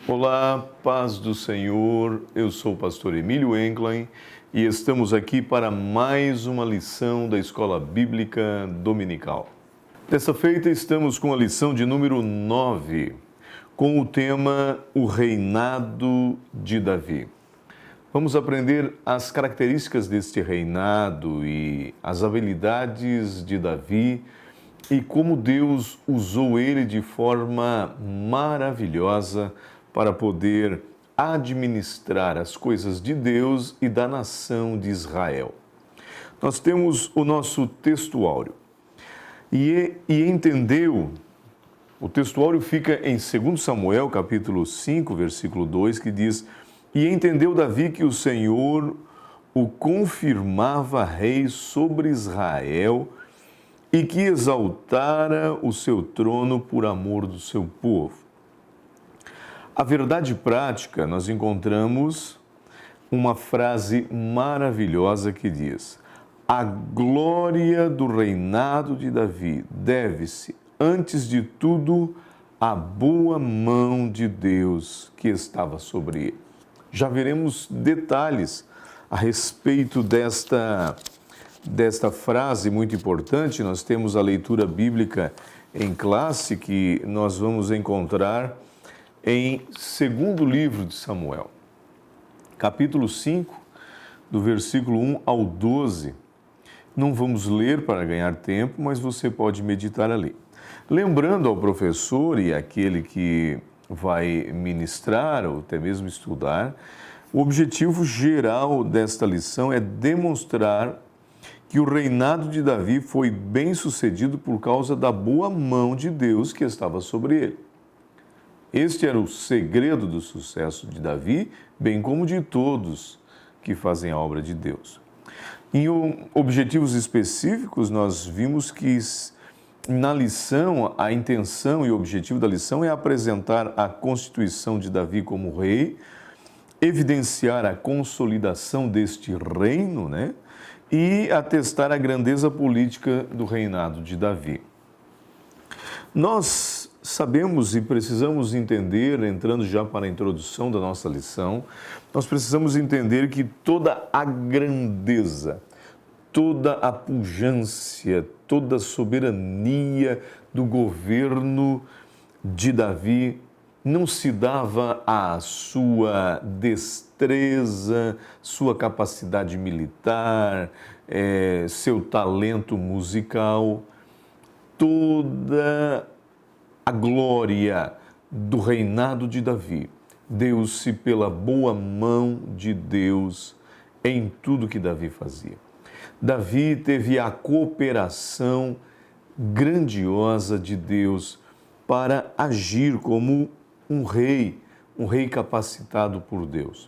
Olá, paz do Senhor, eu sou o pastor Emílio Enclein e estamos aqui para mais uma lição da Escola Bíblica Dominical. Dessa feita estamos com a lição de número 9, com o tema O Reinado de Davi. Vamos aprender as características deste reinado e as habilidades de Davi e como Deus usou ele de forma maravilhosa para poder administrar as coisas de Deus e da nação de Israel. Nós temos o nosso textuário e entendeu, o textuário fica em 2 Samuel, capítulo 5, versículo 2, que diz: E entendeu Davi que o Senhor o confirmava rei sobre Israel e que exaltara o seu trono por amor do seu povo. A verdade prática, nós encontramos uma frase maravilhosa que diz: a glória do reinado de Davi deve-se, antes de tudo, à boa mão de Deus que estava sobre ele. Já veremos detalhes a respeito desta frase muito importante. Nós temos a leitura bíblica em classe que nós vamos encontrar em segundo livro de Samuel, capítulo 5, do versículo 1 ao 12. Não vamos ler para ganhar tempo, mas você pode meditar ali. Lembrando ao professor e àquele que vai ministrar ou até mesmo estudar, o objetivo geral desta lição é demonstrar que o reinado de Davi foi bem sucedido por causa da boa mão de Deus que estava sobre ele. Este era o segredo do sucesso de Davi, bem como de todos que fazem a obra de Deus. Em objetivos específicos, nós vimos que na lição, a intenção e o objetivo da lição é apresentar a constituição de Davi como rei, evidenciar a consolidação deste reino, e atestar a grandeza política do reinado de Davi. Nós sabemos e precisamos entender, entrando já para a introdução da nossa lição, nós precisamos entender que toda a grandeza, toda a pujança, toda a soberania do governo de Davi não se dava à sua destreza, sua capacidade militar, seu talento musical. Toda a glória do reinado de Davi deu-se pela boa mão de Deus em tudo que Davi fazia. Davi teve a cooperação grandiosa de Deus para agir como um rei capacitado por Deus.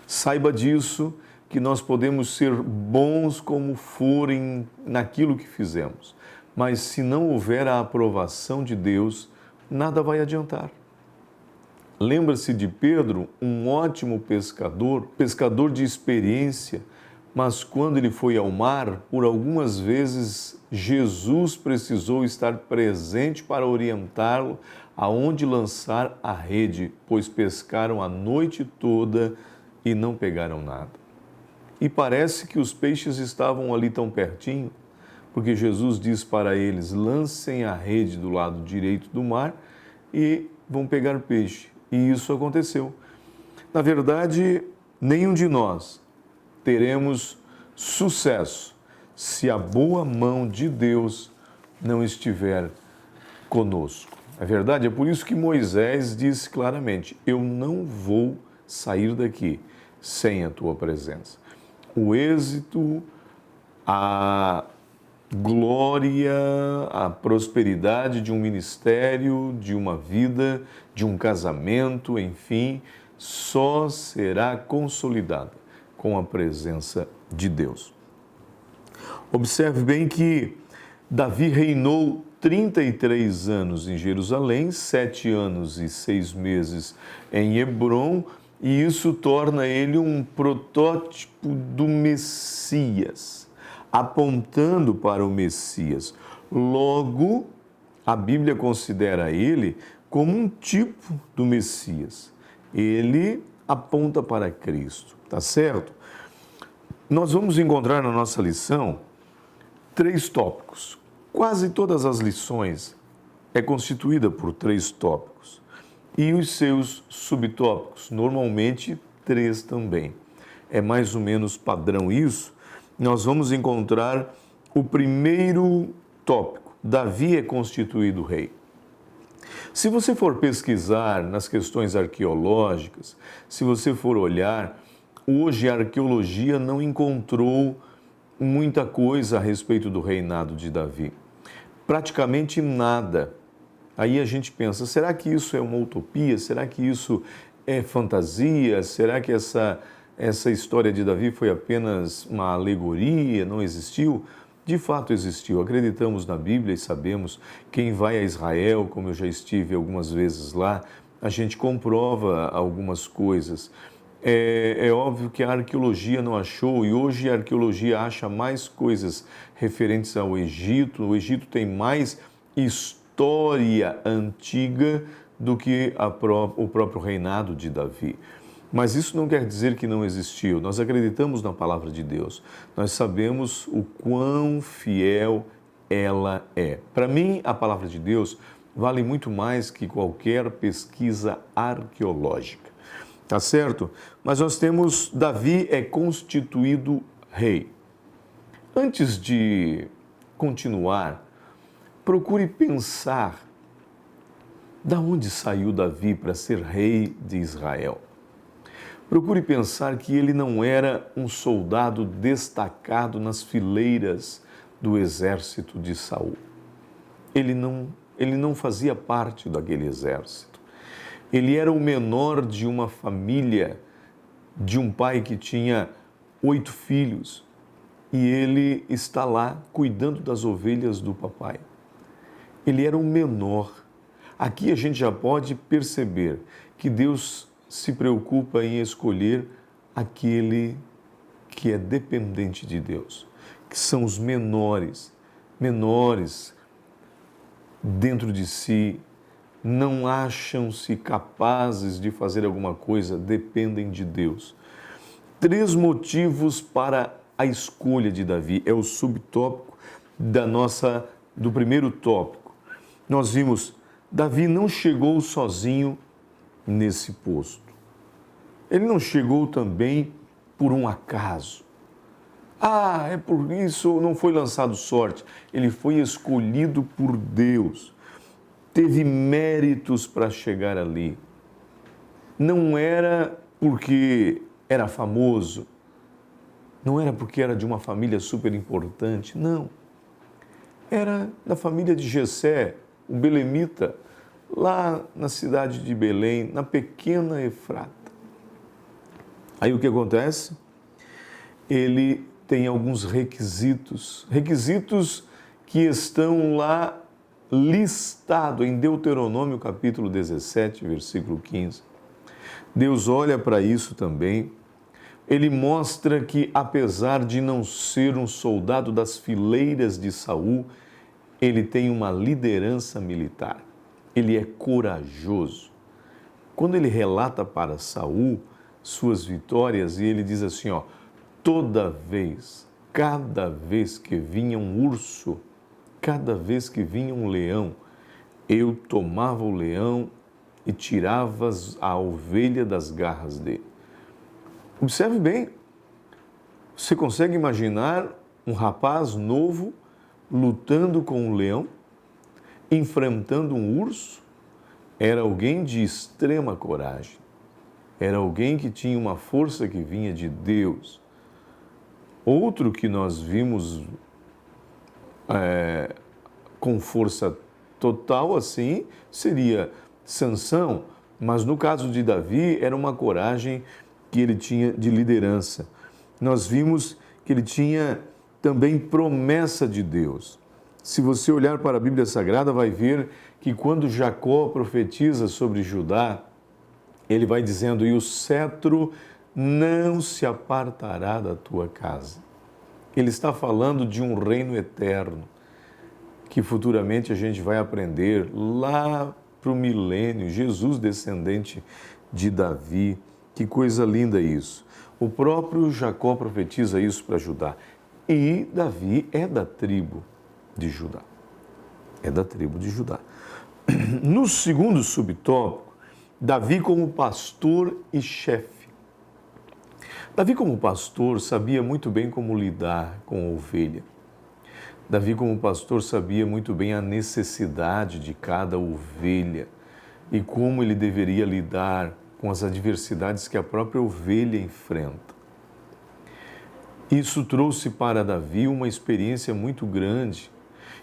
Saiba disso, que nós podemos ser bons como forem naquilo que fizemos, mas se não houver a aprovação de Deus, nada vai adiantar. Lembra-se de Pedro, um ótimo pescador de experiência, mas quando ele foi ao mar, por algumas vezes Jesus precisou estar presente para orientá-lo aonde lançar a rede, pois pescaram a noite toda e não pegaram nada. E parece que os peixes estavam ali tão pertinho, porque Jesus diz para eles: lancem a rede do lado direito do mar e vão pegar peixe. E isso aconteceu. Na verdade, nenhum de nós teremos sucesso se a boa mão de Deus não estiver conosco. É verdade? É por isso que Moisés disse claramente: eu não vou sair daqui sem a tua presença. O êxito, a glória, a prosperidade de um ministério, de uma vida, de um casamento, enfim, só será consolidada com a presença de Deus. Observe bem que Davi reinou 33 anos em Jerusalém, 7 anos e 6 meses em Hebrom, e isso torna ele um protótipo do Messias, apontando para o Messias. Logo, a Bíblia considera ele como um tipo do Messias. ele aponta para Cristo, tá certo? Nós vamos encontrar na nossa lição 3 tópicos. Quase todas as lições é constituída por 3 tópicos e os seus subtópicos, normalmente 3 também. É mais ou menos padrão isso. Nós vamos encontrar o primeiro tópico: Davi é constituído rei. Se você for pesquisar nas questões arqueológicas, se você for olhar, hoje a arqueologia não encontrou muita coisa a respeito do reinado de Davi. Praticamente nada. Aí a gente pensa, será que isso é uma utopia? Será que isso é fantasia? Será que essa história de Davi foi apenas uma alegoria, não existiu? De fato existiu. Acreditamos na Bíblia e sabemos. Quem vai a Israel, como eu já estive algumas vezes lá, a gente comprova algumas coisas. É óbvio que a arqueologia não achou, e hoje a arqueologia acha mais coisas referentes ao Egito. O Egito tem mais história antiga do que o próprio reinado de Davi. Mas isso não quer dizer que não existiu. Nós acreditamos na palavra de Deus. Nós sabemos o quão fiel ela é. Para mim, a palavra de Deus vale muito mais que qualquer pesquisa arqueológica. Tá certo? Mas nós temos Davi é constituído rei. Antes de continuar, procure pensar da onde saiu Davi para ser rei de Israel. Procure pensar que ele não era um soldado destacado nas fileiras do exército de Saul. Ele não fazia parte daquele exército. Ele era o menor de uma família, de um pai que tinha 8 filhos, e ele está lá cuidando das ovelhas do papai. Ele era o menor. Aqui a gente já pode perceber que Deus se preocupa em escolher aquele que é dependente de Deus, que são os menores dentro de si, não acham-se capazes de fazer alguma coisa, dependem de Deus. 3 motivos para a escolha de Davi, é o subtópico do primeiro tópico. Nós vimos, Davi não chegou sozinho nesse posto. Ele não chegou também por um acaso. É por isso não foi lançado sorte. Ele foi escolhido por Deus. Teve méritos para chegar ali. Não era porque era famoso. Não era porque era de uma família super importante. Não. Era da família de Jessé, o belemita, lá na cidade de Belém, na pequena Efrata. Aí o que acontece? Ele tem alguns requisitos que estão lá listados em Deuteronômio capítulo 17, versículo 15. Deus olha para isso também. Ele mostra que, apesar de não ser um soldado das fileiras de Saul, ele tem uma liderança militar. Ele é corajoso. Quando ele relata para Saul suas vitórias, e ele diz assim, cada vez que vinha um urso, cada vez que vinha um leão, eu tomava o leão e tirava a ovelha das garras dele. Observe bem, você consegue imaginar um rapaz novo lutando com um leão, enfrentando um urso? Era alguém de extrema coragem. Era alguém que tinha uma força que vinha de Deus. Outro que nós vimos com força total assim seria Sansão, mas no caso de Davi era uma coragem que ele tinha de liderança. Nós vimos que ele tinha também promessa de Deus. Se você olhar para a Bíblia Sagrada, vai ver que quando Jacó profetiza sobre Judá, ele vai dizendo, e o cetro não se apartará da tua casa. Ele está falando de um reino eterno, que futuramente a gente vai aprender lá para o milênio, Jesus descendente de Davi. Que coisa linda isso. O próprio Jacó profetiza isso para Judá. E Davi é da tribo de Judá. É da tribo de Judá. No segundo subtópico, Davi como pastor e chefe. Davi como pastor sabia muito bem como lidar com a ovelha. Davi como pastor sabia muito bem a necessidade de cada ovelha e como ele deveria lidar com as adversidades que a própria ovelha enfrenta. Isso trouxe para Davi uma experiência muito grande.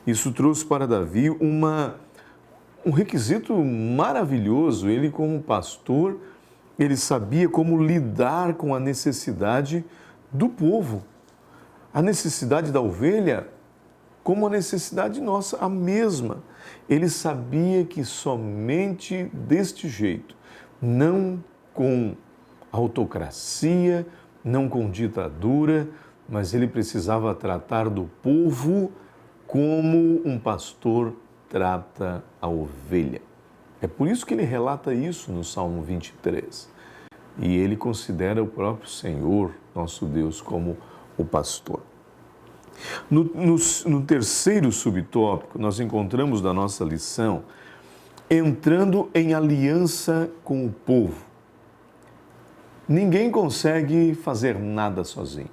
Isso trouxe para Davi um requisito maravilhoso. Ele, como pastor, ele sabia como lidar com a necessidade do povo. A necessidade da ovelha como a necessidade nossa, a mesma. Ele sabia que somente deste jeito, não com autocracia, não com ditadura, mas ele precisava tratar do povo como um pastor trata a ovelha. É por isso que ele relata isso no Salmo 23. E ele considera o próprio Senhor, nosso Deus, como o pastor. No terceiro subtópico, nós encontramos na nossa lição entrando em aliança com o povo. Ninguém consegue fazer nada sozinho.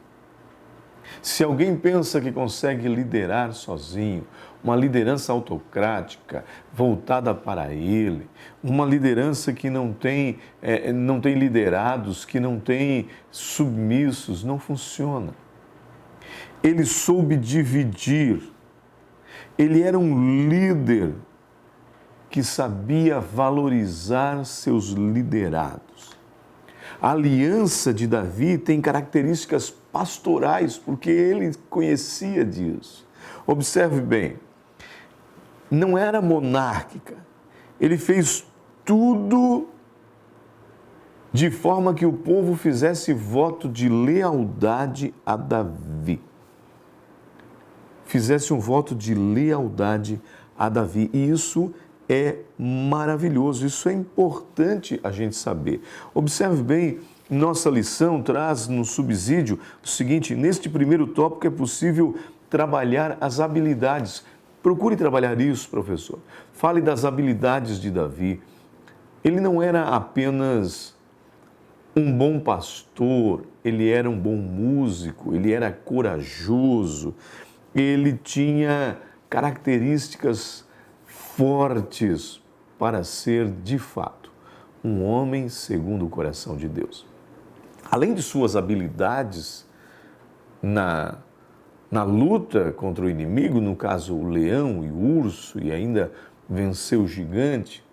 Se alguém pensa que consegue liderar sozinho, uma liderança autocrática, voltada para ele, uma liderança que não tem liderados, que não tem submissos, não funciona. Ele soube dividir, ele era um líder que sabia valorizar seus liderados. A aliança de Davi tem características pastorais, porque ele conhecia disso. Observe bem, não era monárquica. Ele fez tudo de forma que o povo fizesse voto de lealdade a Davi. Fizesse um voto de lealdade a Davi. E isso é maravilhoso, isso é importante a gente saber. Observe bem, nossa lição traz no subsídio o seguinte: neste primeiro tópico é possível trabalhar as habilidades. Procure trabalhar isso, professor. Fale das habilidades de Davi. Ele não era apenas um bom pastor, ele era um bom músico, ele era corajoso, ele tinha características fortes para ser, de fato, um homem segundo o coração de Deus. Além de suas habilidades na luta contra o inimigo, no caso o leão e o urso, e ainda venceu o gigante,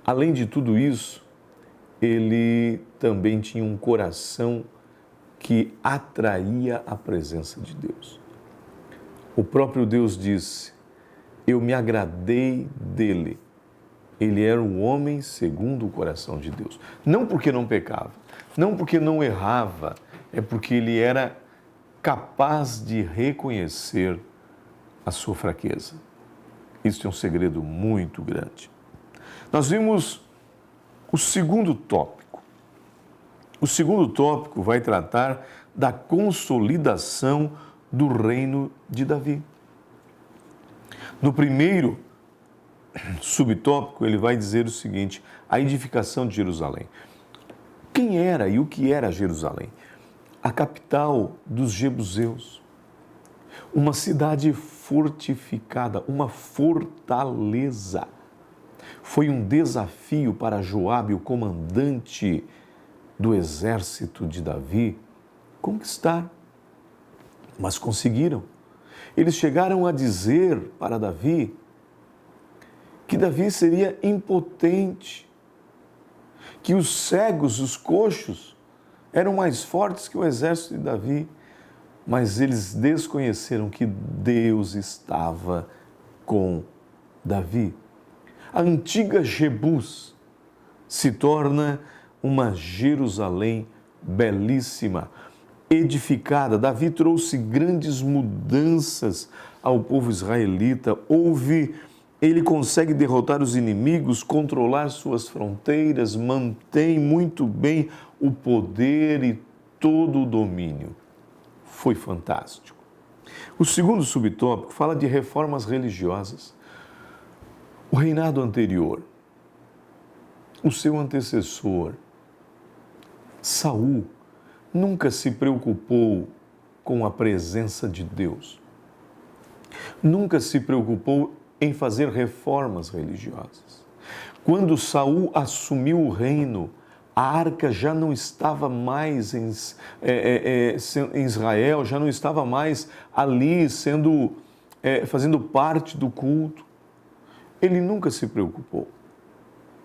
além de tudo isso, ele também tinha um coração que atraía a presença de Deus. O próprio Deus disse: eu me agradei dele. Ele era um homem segundo o coração de Deus. Não porque não pecava, não porque não errava, é porque ele era capaz de reconhecer a sua fraqueza. Isso é um segredo muito grande. Nós vimos o segundo tópico. O segundo tópico vai tratar da consolidação do reino de Davi. No primeiro subtópico, ele vai dizer o seguinte: a edificação de Jerusalém. Quem era e o que era Jerusalém? A capital dos jebuseus. Uma cidade fortificada, uma fortaleza. Foi um desafio para Joabe, o comandante do exército de Davi, conquistar. Mas conseguiram. Eles chegaram a dizer para Davi que Davi seria impotente, que os cegos, os coxos, eram mais fortes que o exército de Davi, mas eles desconheceram que Deus estava com Davi. A antiga Jebus se torna uma Jerusalém belíssima, edificada. Davi trouxe grandes mudanças ao povo israelita. Houve ele consegue derrotar os inimigos, controlar suas fronteiras, mantém muito bem o poder e todo o domínio. Foi fantástico. O segundo subtópico fala de reformas religiosas. O reinado anterior, o seu antecessor, Saul, nunca se preocupou com a presença de Deus. Nunca se preocupou em fazer reformas religiosas. Quando Saul assumiu o reino, a arca já não estava mais em Israel, já não estava mais ali fazendo parte do culto. Ele nunca se preocupou.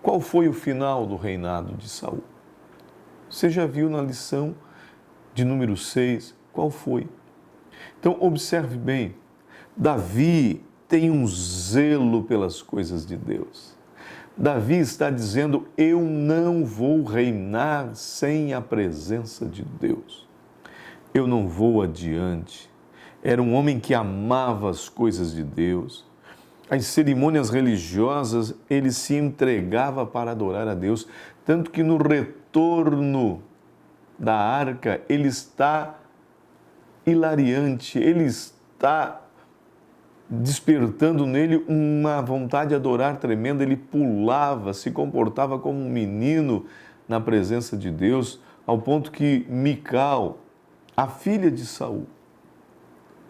Qual foi o final do reinado de Saul? Você já viu na lição de número 6 qual foi? Então, observe bem, Davi tem um zelo pelas coisas de Deus. Davi está dizendo, eu não vou reinar sem a presença de Deus. Eu não vou adiante. Era um homem que amava as coisas de Deus. As cerimônias religiosas, ele se entregava para adorar a Deus, tanto que no retorno da arca, ele está hilariante, ele está despertando nele uma vontade de adorar tremenda, ele pulava, se comportava como um menino na presença de Deus, ao ponto que Mical, a filha de Saul,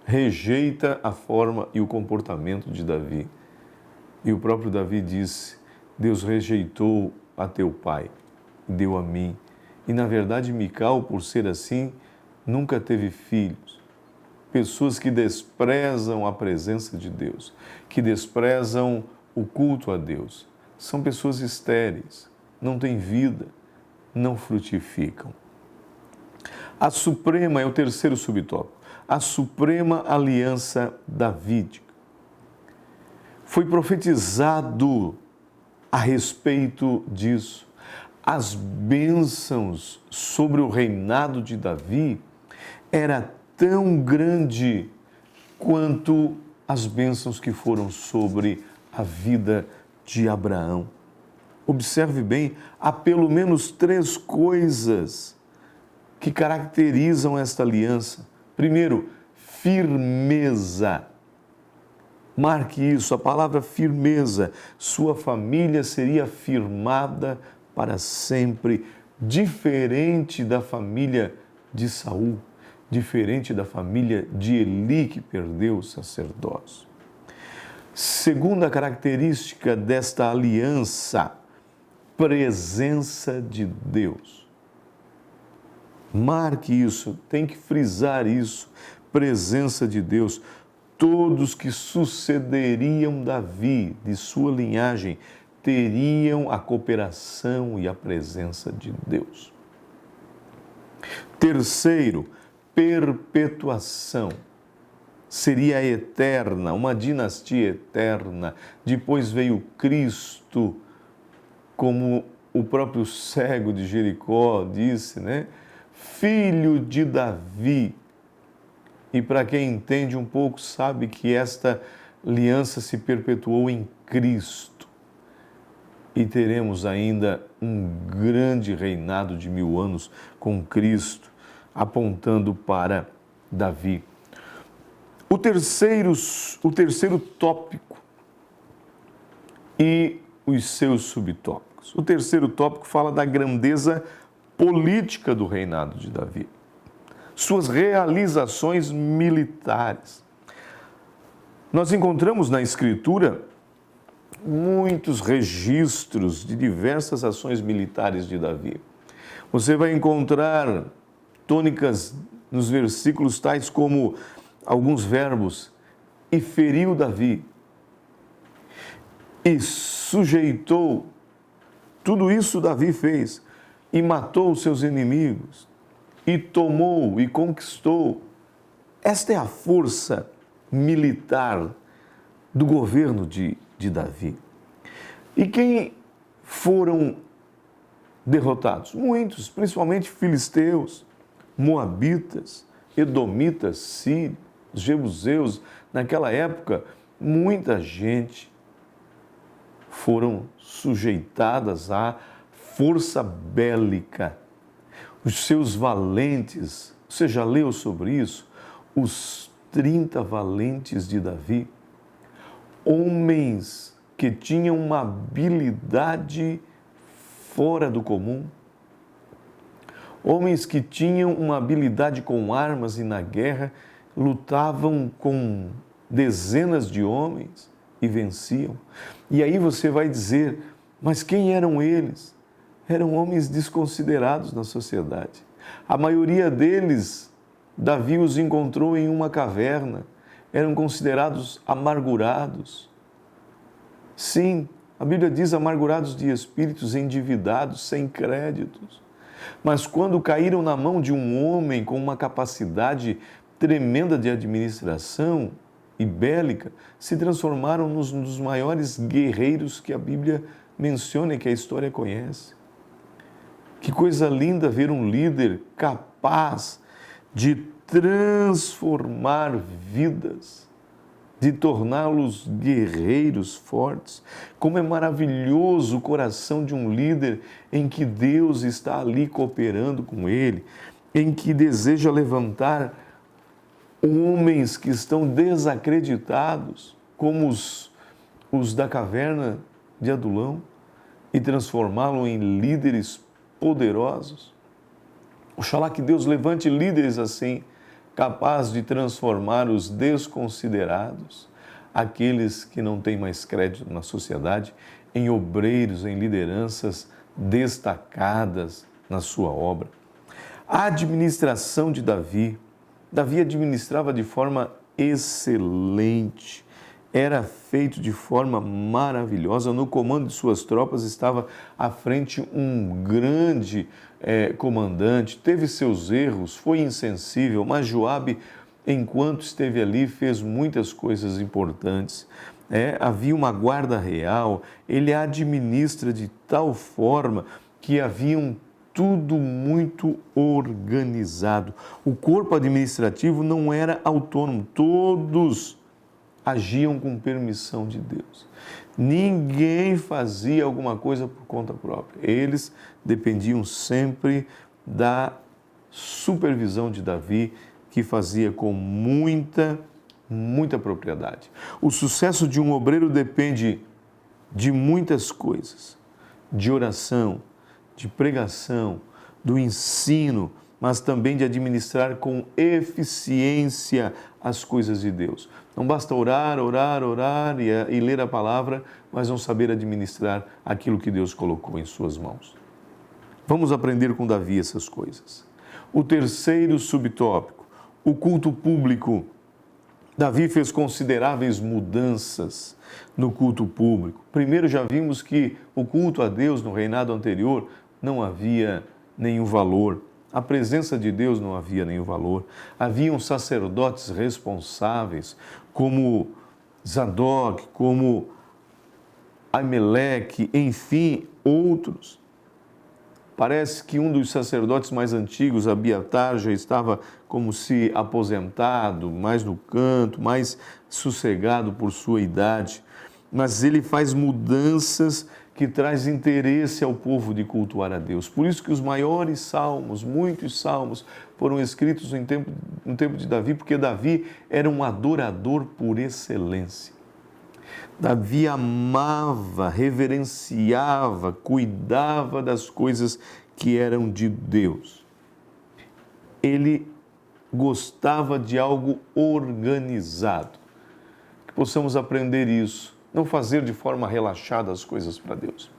rejeita a forma e o comportamento de Davi. E o próprio Davi disse, Deus rejeitou a teu pai, deu a mim. E na verdade Mical, por ser assim, nunca teve filhos. Pessoas que desprezam a presença de Deus, que desprezam o culto a Deus, são pessoas estéreis, não têm vida, não frutificam. A suprema é o terceiro subtópico, a suprema aliança davídica. Foi profetizado a respeito disso. As bênçãos sobre o reinado de Davi era tão grande quanto as bênçãos que foram sobre a vida de Abraão. Observe bem, há pelo menos 3 coisas que caracterizam esta aliança. Primeiro, firmeza. Marque isso, a palavra firmeza. Sua família seria firmada para sempre, diferente da família de Saul, diferente da família de Eli, que perdeu o sacerdócio. Segunda característica desta aliança, presença de Deus. Marque isso, tem que frisar isso, presença de Deus. Todos que sucederiam Davi, de sua linhagem, teriam a cooperação e a presença de Deus. Terceiro, perpetuação. Seria eterna, uma dinastia eterna. Depois veio Cristo, como o próprio cego de Jericó disse, né? Filho de Davi. E para quem entende um pouco, sabe que esta aliança se perpetuou em Cristo. E teremos ainda um grande reinado de 1000 anos com Cristo, apontando para Davi. O terceiro tópico e os seus subtópicos. O terceiro tópico fala da grandeza política do reinado de Davi. Suas realizações militares. Nós encontramos na Escritura muitos registros de diversas ações militares de Davi. Você vai encontrar tônicas nos versículos tais como alguns verbos, e feriu Davi, e sujeitou, tudo isso Davi fez, e matou os seus inimigos, e tomou e conquistou. Esta é a força militar do governo de Davi. E quem foram derrotados? Muitos, principalmente filisteus, moabitas, edomitas, sírios, jebuseus. Naquela época, muita gente foram sujeitadas à força bélica. Os seus valentes, você já leu sobre isso? Os 30 valentes de Davi, homens que tinham uma habilidade fora do comum, homens que tinham uma habilidade com armas e na guerra, lutavam com dezenas de homens e venciam. E aí você vai dizer, mas quem eram eles? Eram homens desconsiderados na sociedade. A maioria deles, Davi os encontrou em uma caverna, eram considerados amargurados. Sim, a Bíblia diz amargurados de espíritos, endividados, sem créditos. Mas quando caíram na mão de um homem com uma capacidade tremenda de administração e bélica, se transformaram nos maiores guerreiros que a Bíblia menciona e que a história conhece. Que coisa linda ver um líder capaz de transformar vidas, de torná-los guerreiros fortes. Como é maravilhoso o coração de um líder em que Deus está ali cooperando com ele, em que deseja levantar homens que estão desacreditados, como os da caverna de Adulão, e transformá-los em líderes poderosos. Oxalá que Deus levante líderes assim, capazes de transformar os desconsiderados, aqueles que não têm mais crédito na sociedade, em obreiros, em lideranças destacadas na sua obra. A administração de Davi administrava de forma excelente, era feito de forma maravilhosa. No comando de suas tropas estava à frente um grande comandante, teve seus erros, foi insensível, mas Joabe, enquanto esteve ali, fez muitas coisas importantes. Havia uma guarda real, ele administra de tal forma que havia tudo muito organizado. O corpo administrativo não era autônomo, todos agiam com permissão de Deus. Ninguém fazia alguma coisa por conta própria. Eles dependiam sempre da supervisão de Davi, que fazia com muita propriedade. O sucesso de um obreiro depende de muitas coisas, de oração, de pregação, do ensino, mas também de administrar com eficiência as coisas de Deus. Não basta orar e ler a palavra, mas não saber administrar aquilo que Deus colocou em suas mãos. Vamos aprender com Davi essas coisas. O terceiro subtópico, o culto público. Davi fez consideráveis mudanças no culto público. Primeiro, já vimos que o culto a Deus no reinado anterior não havia nenhum valor. A presença de Deus não havia nenhum valor. Haviam sacerdotes responsáveis, como Zadok, como Aimeleque, enfim, outros. Parece que um dos sacerdotes mais antigos, Abiatar, já estava como se aposentado, mais no canto, mais sossegado por sua idade. Mas ele faz mudanças que traz interesse ao povo de cultuar a Deus. Por isso que os maiores salmos, muitos salmos, foram escritos no tempo de Davi, porque Davi era um adorador por excelência. Davi amava, reverenciava, cuidava das coisas que eram de Deus. Ele gostava de algo organizado. Que possamos aprender isso. Não fazer de forma relaxada as coisas para Deus.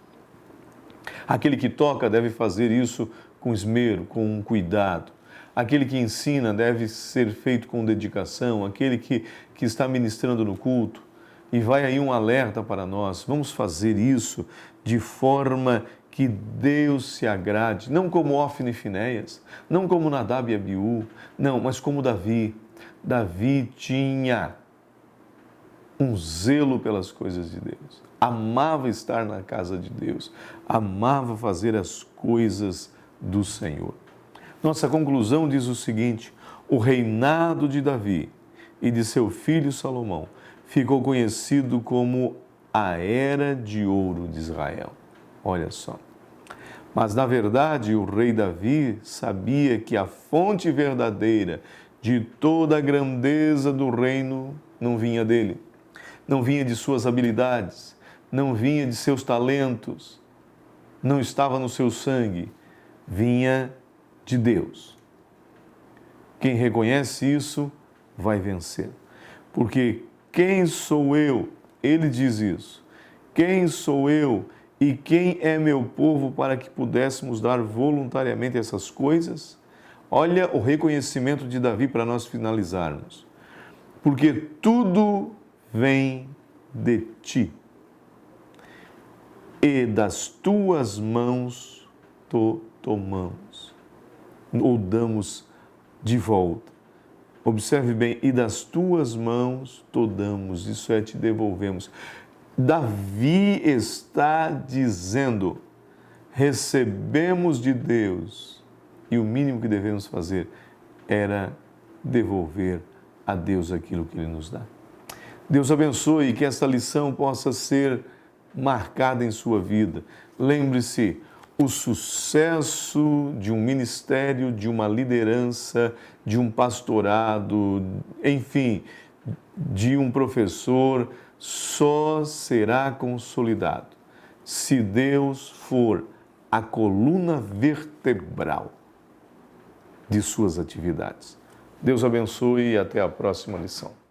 Aquele que toca deve fazer isso com esmero, com cuidado. Aquele que ensina deve ser feito com dedicação. Aquele que está ministrando no culto. E vai aí um alerta para nós. Vamos fazer isso de forma que Deus se agrade. Não como Ofni e Finéias, não como Nadab e Abiú, não, mas como Davi. Davi tinha um zelo pelas coisas de Deus, amava estar na casa de Deus, amava fazer as coisas do Senhor. Nossa conclusão diz o seguinte: o reinado de Davi e de seu filho Salomão ficou conhecido como a era de ouro de Israel. Olha só. Mas, na verdade, o rei Davi sabia que a fonte verdadeira de toda a grandeza do reino não vinha dele, não vinha de suas habilidades, não vinha de seus talentos, não estava no seu sangue, vinha de Deus. Quem reconhece isso vai vencer. Porque quem sou eu? Ele diz isso. Quem sou eu e quem é meu povo para que pudéssemos dar voluntariamente essas coisas? Olha o reconhecimento de Davi para nós finalizarmos. Porque tudo vem de ti, e das tuas mãos tomamos, ou damos de volta. Observe bem, e das tuas mãos damos, isso é, te devolvemos. Davi está dizendo, recebemos de Deus, e o mínimo que devemos fazer era devolver a Deus aquilo que Ele nos dá. Deus abençoe e que esta lição possa ser marcada em sua vida. Lembre-se, o sucesso de um ministério, de uma liderança, de um pastorado, enfim, de um professor, só será consolidado se Deus for a coluna vertebral de suas atividades. Deus abençoe e até a próxima lição.